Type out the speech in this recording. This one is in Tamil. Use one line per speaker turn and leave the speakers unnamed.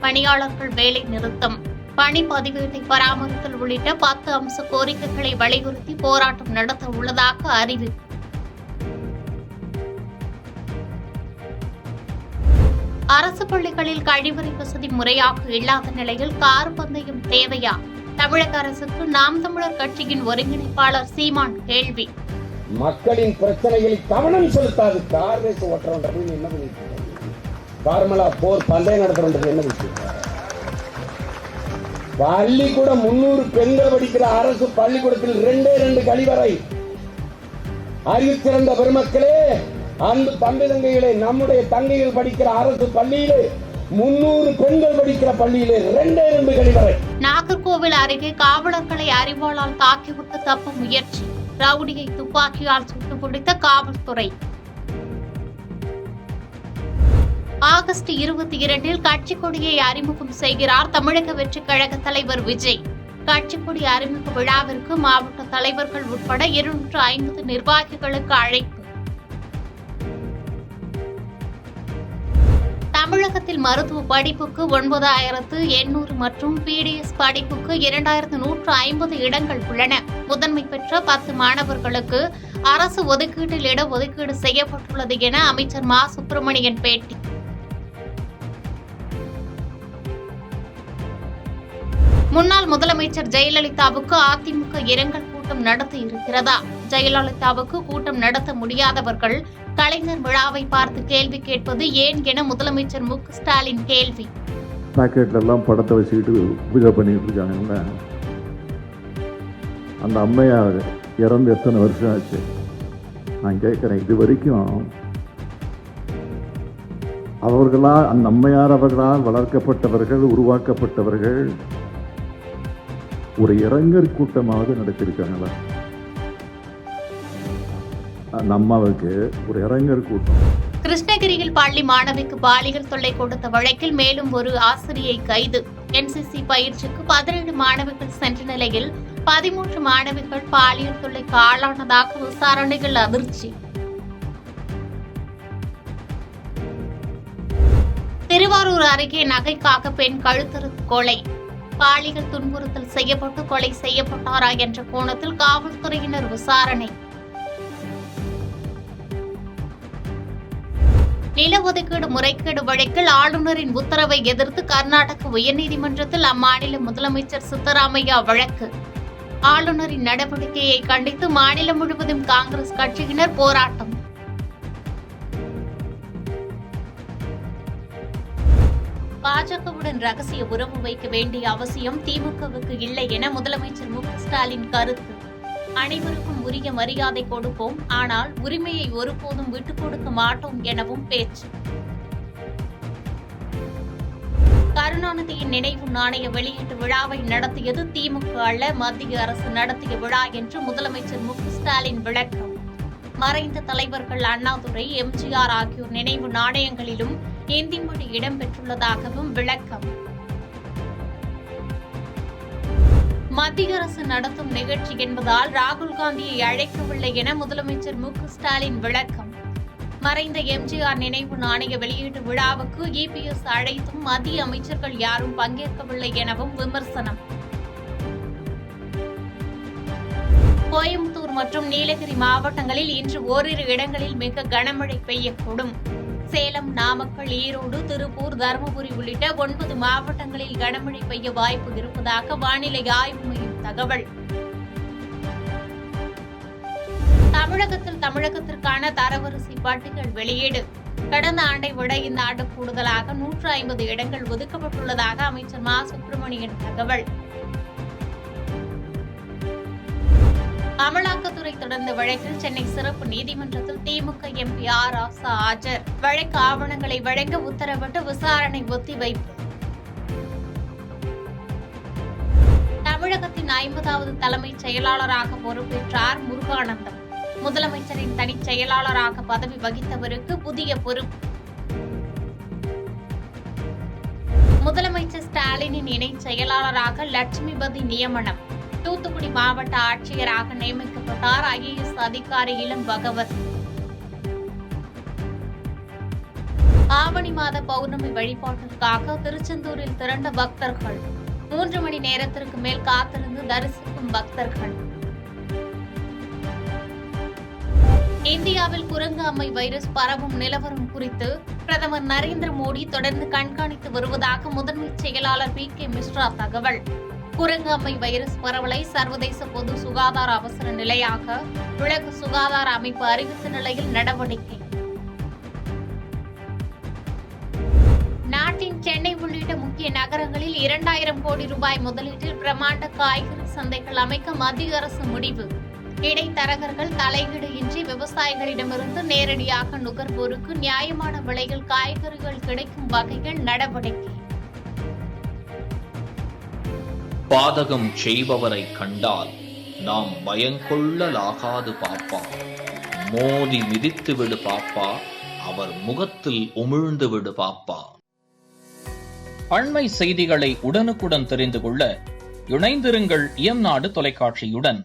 பணியாளர்கள் வேலை நிறுத்தம், பணி பதிவேட்டை பராமரித்தல் உள்ளிட்ட 10 அம்ச கோரிக்கைகளை வலியுறுத்தி போராட்டம் நடத்த உள்ளதாக அறிவிப்பு. அரசு பள்ளிகளில் கழிவறை வசதி முறையாக இல்லாத நிலையில் கார் பந்தயம் தேவையா? தமிழக அரசுக்கு நாம் தமிழர் கட்சியின் ஒருங்கிணைப்பாளர் சீமான் கேள்வி.
மக்களின் பிரச்சனைகளில் கவனம் செலுத்தாது கார் ரேஸ் ஓட்டுறது என்ன பண்ணிட்டு கார்மலா போர் பந்தயம் நடத்துறது என்ன பண்ணிட்டு பள்ளிக்கூடம் 300 பெண்கள் படிக்கிற அரசு பள்ளிக்கூடத்தில் 2 கழிவறை. அறிவிச்சிறந்த பெருமக்களே, அந்த தம்பி தங்கைகளே, நம்முடைய தங்கைகள் படிக்கிற அரசு பள்ளியிலே 300 பெண்கள் படிக்கிற பள்ளியிலே 2 கழிவறை.
நாகர்கோவில் அருகே காவலர்களை அறிவாளால் தாக்கிவிட்டு தப்ப முயற்சி, ரவுடியை துப்பாக்கியால் சுட்டு பிடித்த காவல்துறை. ஆகஸ்ட் 22 கட்சி கொடியை அறிமுகம் செய்கிறார் தமிழக வெற்றிக் கழக தலைவர் விஜய். கட்சி கொடி அறிமுக விழாவிற்கு மாவட்ட தலைவர்கள் உட்பட 250 நிர்வாகிகளுக்கு அழைப்பு. தமிழகத்தில் மருத்துவ படிப்புக்கு 9800 மற்றும் பிடிஎஸ் படிப்புக்கு 2150 இடங்கள் உள்ளன. முதன்மை பெற்ற 10 மாணவர்களுக்கு அரசு ஒதுக்கீட்டில் இடஒதுக்கீடு செய்யப்பட்டுள்ளது என அமைச்சர் மா சுப்பிரமணியன் பேட்டி. முன்னாள் முதலமைச்சர் ஜெயலலிதாவுக்கு அதிமுக இரங்கல் கூட்டம் நடத்த இருக்கிறதா? ஜெயலலிதாவுக்கு கூட்டம் நடத்த முடியாதவர்கள் கலைஞர் விழாவை பார்த்து கேள்வி கேட்பது ஏன் என முதலமைச்சர் மு க ஸ்டாலின் கேள்வி.
பாக்கெட்ல எல்லாம் படத்தை வச்சுக்கிட்டு பூஜை பண்ணிட்டு இருக்காங்க. அந்த அம்மையார் இறந்து எத்தனை வருஷம் ஆச்சு? நான் கேட்கிறேன், இது வரைக்கும் அவர்களால், அந்த அம்மையார் அவர்களால் வளர்க்கப்பட்டவர்கள், உருவாக்கப்பட்டவர்கள் ஒரு இரங்கற் கூட்டமாவது நடத்திருக்காங்களா? அம்மாவுக்கு ஒரு இரங்கற் கூட்டம்.
கிருஷ்ணகிரியில் பள்ளி மாணவிக்கு பாலியல் தொல்லை கொடுத்த வழக்கில் மேலும் ஒரு ஆசிரியை கைது. என்சிசி பயிற்சிக்கு 17 மாணவிகள் சென்ற நிலையில் 13 மாணவிகள் பாலியல் தொல்லைக்கு ஆளானதாக விசாரணைகள் அதிர்ச்சி. திருவாரூர் அருகே நகைக்காக பெண் கழுத்தறுத்து கொலை, பாலியல் துன்புறுத்தல் செய்யப்பட்டு கொலை செய்யப்பட்டாரா என்ற கோணத்தில் காவல்துறையினர் விசாரணை. நில ஒதுக்கீடு முறைகேடு வழக்கில் ஆளுநரின் உத்தரவை எதிர்த்து கர்நாடக உயர்நீதிமன்றத்தில் அம்மாநில முதலமைச்சர் சித்தராமையா வழக்கு. ஆளுநரின் நடவடிக்கையை கண்டித்து மாநிலம் முழுவதும் காங்கிரஸ் கட்சியினர் போராட்டம். பாஜகவுடன் ரகசிய உறவு வைக்க வேண்டிய அவசியம் திமுகவுக்கு இல்லை என முதலமைச்சர் மு க ஸ்டாலின் கருத்து. அனைவருக்கும் உரிய மரியாதை கொடுப்போம், ஆனால் உரிமையை ஒருபோதும் விட்டுக் கொடுக்க மாட்டோம் எனவும் பேச்சு. கருணாநிதியின் நினைவு நாணய வெளியீட்டு விழாவை நடத்தியது திமுக அல்ல, மத்திய அரசு நடத்திய விழா என்று முதலமைச்சர் மு க ஸ்டாலின் விளக்கம். மறைந்த தலைவர்கள் அண்ணாதுரை, எம்ஜிஆர் ஆகியோர் நினைவு நாணயங்களிலும் இந்தி மொழி இடம்பெற்றுள்ளதாகவும் விளக்கம். மத்திய அரசு நடத்தும் நிகழ்ச்சி என்பதால் ராகுல் காந்தியை அழைக்கவில்லை என முதலமைச்சர் மு க ஸ்டாலின் விளக்கம். மறைந்த எம்ஜிஆர் நினைவு நாணய வெளியீட்டு விழாவுக்கு இபிஎஸ் அழைத்தும் மத்திய அமைச்சர்கள் யாரும் பங்கேற்கவில்லை எனவும் விமர்சனம். கோயம்புத்தூர் மற்றும் நீலகிரி மாவட்டங்களில் இன்று ஓரிரு இடங்களில் மிக கனமழை பெய்யக்கூடும். சேலம், நாமக்கல், ஈரோடு, திருப்பூர், தருமபுரி உள்ளிட்ட 9 மாவட்டங்களில் கனமழை பெய்ய வாய்ப்பு இருப்பதாக வானிலை ஆய்வு மையம் தகவல். தமிழகத்திற்கான தரவரிசை பட்டியல் வெளியீடு. கடந்த ஆண்டை விட இந்த ஆண்டு கூடுதலாக 150 இடங்கள் ஒதுக்கப்பட்டுள்ளதாக அமைச்சர் மா சுப்பிரமணியன் தகவல். அமலாக்கத்துறை தொடர்ந்த வழக்கில் சென்னை சிறப்பு நீதிமன்றத்தில் திமுக எம்பி ஆர் ராசா ஆஜர். வழக்கு ஆவணங்களை வழங்க உத்தரவிட்டு விசாரணை ஒத்திவைப்பு. தமிழகத்தின் 50வது தலைமைச் செயலாளராக பொறுப்பேற்றார் முருகானந்தம். முதலமைச்சரின் தனிச் செயலாளராக பதவி வகித்தவருக்கு புதிய பொறுப்பு. முதலமைச்சர் ஸ்டாலினின் இணைச் செயலாளராக லட்சுமிபதி நியமனம். தூத்துக்குடி மாவட்ட ஆட்சியராக நியமிக்கப்பட்டார் ஐஏஎஸ் அதிகாரி இளம் பகவத். ஆவணி மாத பௌர்ணமி வழிபாட்டிற்காக திருச்செந்தூரில் திரண்ட பக்தர்கள். 3 மணி நேரத்திற்கு மேல் காத்திருந்து தரிசிக்கும் பக்தர்கள். இந்தியாவில் குரங்கு அம்மை வைரஸ் பரவும் நிலவரம் குறித்து பிரதமர் நரேந்திர மோடி தொடர்ந்து கண்காணித்து வருவதாக முதன்மை செயலாளர் PK மிஸ்ரா தகவல். குரங்கு அம்மை வைரஸ் பரவலை சர்வதேச பொது சுகாதார அவசர நிலையாக உலக சுகாதார அமைப்பு அறிவித்த நிலையில் நடவடிக்கை. நாட்டின் சென்னை உள்ளிட்ட முக்கிய நகரங்களில் 2000 கோடி ரூபாய் முதலீட்டில் பிரம்மாண்ட காய்கறி சந்தைகள் அமைக்க மத்திய அரசு முடிவு. இடைத்தரகர்கள் தலையீடு இன்றி விவசாயிகளிடமிருந்து நேரடியாக நுகர்வோருக்கு நியாயமான விலையில் காய்கறிகள் கிடைக்கும் வகையில் நடவடிக்கை.
பாதகம் செய்பவரை கண்டால் நாம் பயங்கொள்ளலாகாது பாப்பா. மோதி மிதித்து விடு பாப்பா, அவர் முகத்தில் உமிழ்ந்து விடு பாப்பா. அண்மை செய்திகளை உடனுக்குடன் தெரிந்து கொள்ள இணைந்திருங்கள் இயம்நாடு தொலைக்காட்சியுடன்.